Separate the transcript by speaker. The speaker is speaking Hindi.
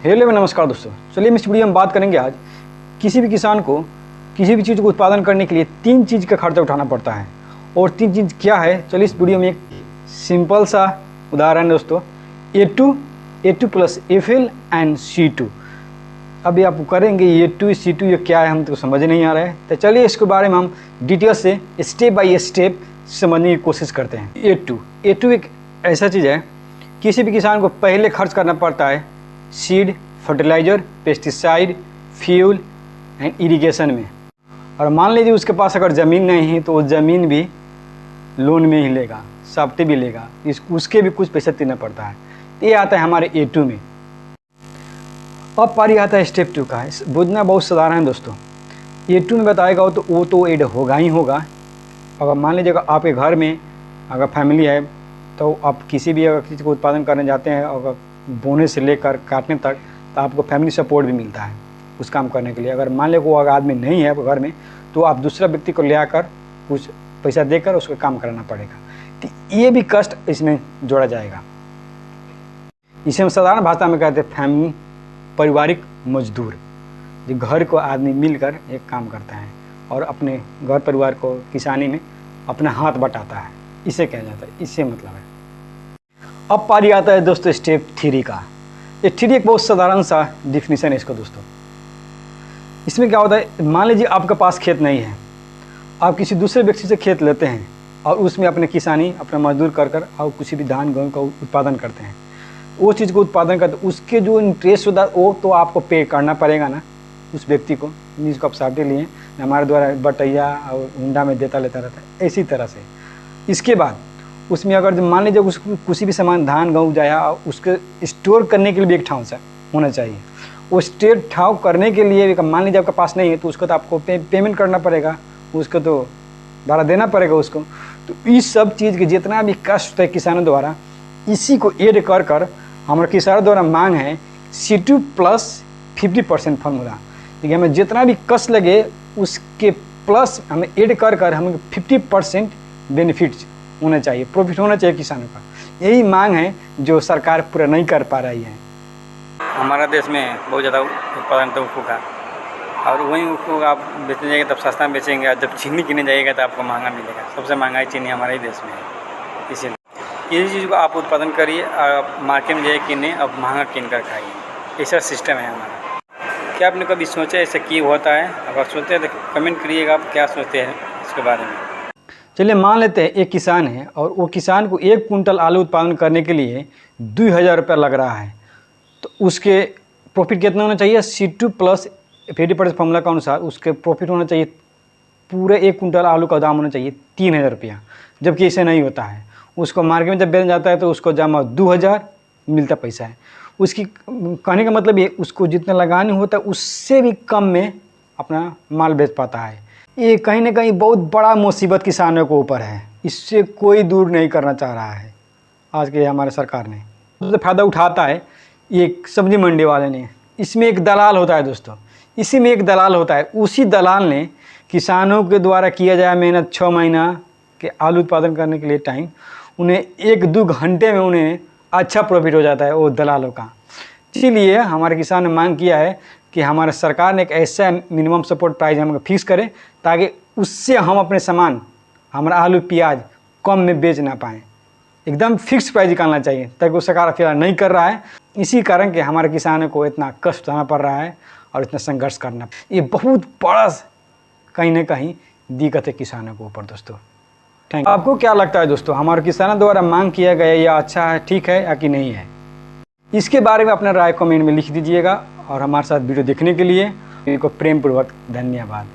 Speaker 1: हेलो नमस्कार दोस्तों, चलिए इस वीडियो में बात करेंगे आज किसी भी किसान को किसी भी चीज़ को उत्पादन करने के लिए 3 चीज़ का खर्चा उठाना पड़ता है। और 3 चीज़ क्या है, चलिए इस वीडियो में एक सिंपल सा उदाहरण है दोस्तों, A2 plus FL and C2। अभी आप करेंगे A2 C2 ये क्या है, हम तो समझ नहीं आ रहा है। तो चलिए इसके बारे में हम डिटेल से स्टेप बाय स्टेप समझने की कोशिश करते हैं। A2 एक ऐसा चीज़ है, किसी भी किसान को पहले खर्च करना पड़ता है seed, fertiliser, pesticide, fuel and irrigation में। और मान लीजिए उसके पास अगर ज़मीन नहीं है तो वो ज़मीन भी लोन में ही लेगा, सब्सिडी भी लेगा, उसके भी कुछ पैसा देना पड़ता है। तो ये आता है हमारे A2 में। अब पारी आता है स्टेप 2 का। बुझना बहुत साधारण है दोस्तों। A2 में बताएगा हो तो वो तो ऐड होगा ही होगा। अगर मान लीजिए आपके घर में अगर फैमिली है तो आप किसी भी अगर चीज़ को उत्पादन करने जाते हैं, अगर बोने से लेकर काटने तक, तो आपको फैमिली सपोर्ट भी मिलता है उस काम करने के लिए। अगर मान लीजिए वो अगर आदमी नहीं है घर में तो आप दूसरा व्यक्ति को ले आकर कुछ पैसा देकर उसको काम कराना पड़ेगा। तो ये भी कष्ट इसमें जोड़ा जाएगा। इसे हम साधारण भाषा में कहते हैं फैमिली, पारिवारिक मजदूर। जो घर को आदमी मिलकर एक काम करता है और अपने घर परिवार को किसानी में अपना हाथ बटाता है, इसे कहा जाता है। इससे मतलब है। अब पारी आता है दोस्तों स्टेप 3 का। ये 3 एक बहुत साधारण सा डिफिनीशन है इसका दोस्तों। इसमें क्या होता है, मान लीजिए आपके पास खेत नहीं है, आप किसी दूसरे व्यक्ति से खेत लेते हैं और उसमें अपने किसानी अपना मजदूर कर और किसी भी धान गेहूँ का उत्पादन करते हैं। वो चीज़ को उत्पादन करते, उसके जो इंटरेस्ट होता है वो तो आपको पे करना पड़ेगा ना उस व्यक्ति को, जिसको आप सब्सिडी लिए हमारे द्वारा बटैया और हुंडा में देता लेता रहता है। इसी तरह से इसके बाद उसमें अगर मान लीजिए उसको किसी भी सामान धान गेहूँ जाया, उसके स्टोर करने के लिए भी एक ठाव होना चाहिए। वो स्टोर ठाव करने के लिए मान लीजिए आपके पास नहीं है तो उसको तो आपको पेमेंट करना पड़ेगा, उसको तो भाड़ा देना पड़ेगा उसको। तो इस सब चीज़ के जितना भी कष्ट है किसानों द्वारा, इसी को ऐड कर हमारे किसानों द्वारा मांग है C2 प्लस 50% फॉर्मूला। देखिए हमें जितना भी कष्ट लगे उसके प्लस हमें ऐड कर हमें 50% बेनिफिट होना चाहिए, प्रॉफिट होना चाहिए किसानों का। यही मांग है जो सरकार पूरा नहीं कर पा रही है।
Speaker 2: हमारा देश में बहुत ज़्यादा उत्पादन तो ऊखू का, और वहीं ऊखू आप बेचने जाएंगे तब सस्ता में बेचेंगे, और जब चीनी किने जाइएगा तो आपको महंगा मिलेगा। सबसे महंगाई चीनी हमारे ही देश में है। इसीलिए किसी चीज़ को आप उत्पादन करिए और मार्केट में जाइए किने, अब महंगा किन कर खाइए। ऐसा सिस्टम है हमारा। क्या आपने कभी सोचा ऐसा क्यों होता है? अगर सोचते हैं तो कमेंट करिएगा आप क्या सोचते हैं इसके बारे में।
Speaker 1: चलिए मान लेते हैं एक किसान है और वो किसान को 1 कुंटल आलू उत्पादन करने के लिए 2000 रुपया लग रहा है। तो उसके प्रॉफिट कितना होना चाहिए? C2 प्लस 50% फॉर्मूला के अनुसार उसके प्रॉफिट होना चाहिए, पूरे 1 कुंटल आलू का दाम होना चाहिए 3000 रुपया। जबकि ऐसे नहीं होता है। उसको मार्केट में जब बेच जाता है तो उसको जमा 2000 मिलता पैसा है। उसकी कहने का मतलब ये उसको जितना लगानी होता है उससे भी कम में अपना माल बेच पाता है। ये कहीं ना कहीं बहुत बड़ा मुसीबत किसानों के ऊपर है। इससे कोई दूर नहीं करना चाह रहा है आज के हमारे सरकार ने। सबसे फ़ायदा उठाता है एक सब्जी मंडी वाले ने। इसमें एक दलाल होता है दोस्तों, इसी में एक दलाल होता है। उसी दलाल ने किसानों के द्वारा किया जाए मेहनत 6 महीना के आलू उत्पादन करने के लिए टाइम, उन्हें 1-2 घंटे में उन्हें अच्छा प्रॉफिट हो जाता है वो दलालों का। इसीलिए हमारे किसान ने मांग किया है कि हमारे सरकार ने एक ऐसा मिनिमम सपोर्ट प्राइस हम फिक्स करें ताकि उससे हम अपने सामान, हमारा आलू प्याज कम में बेच ना पाएँ। एकदम फिक्स प्राइस निकालना चाहिए, ताकि वो सरकार फिलहाल नहीं कर रहा है। इसी कारण के हमारे किसानों को इतना कष्ट उठाना पड़ रहा है और इतना संघर्ष करना। ये बहुत बड़ा कहीं ना कहीं दिक्कत है किसानों के ऊपर दोस्तों। Thank you. आपको क्या लगता है दोस्तों, हमारे किसानों द्वारा मांग किया गया या अच्छा है, ठीक है या कि नहीं है? इसके बारे में अपना राय कमेंट में लिख दीजिएगा। और हमारे साथ वीडियो देखने के लिए इनको प्रेम पूर्वक धन्यवाद।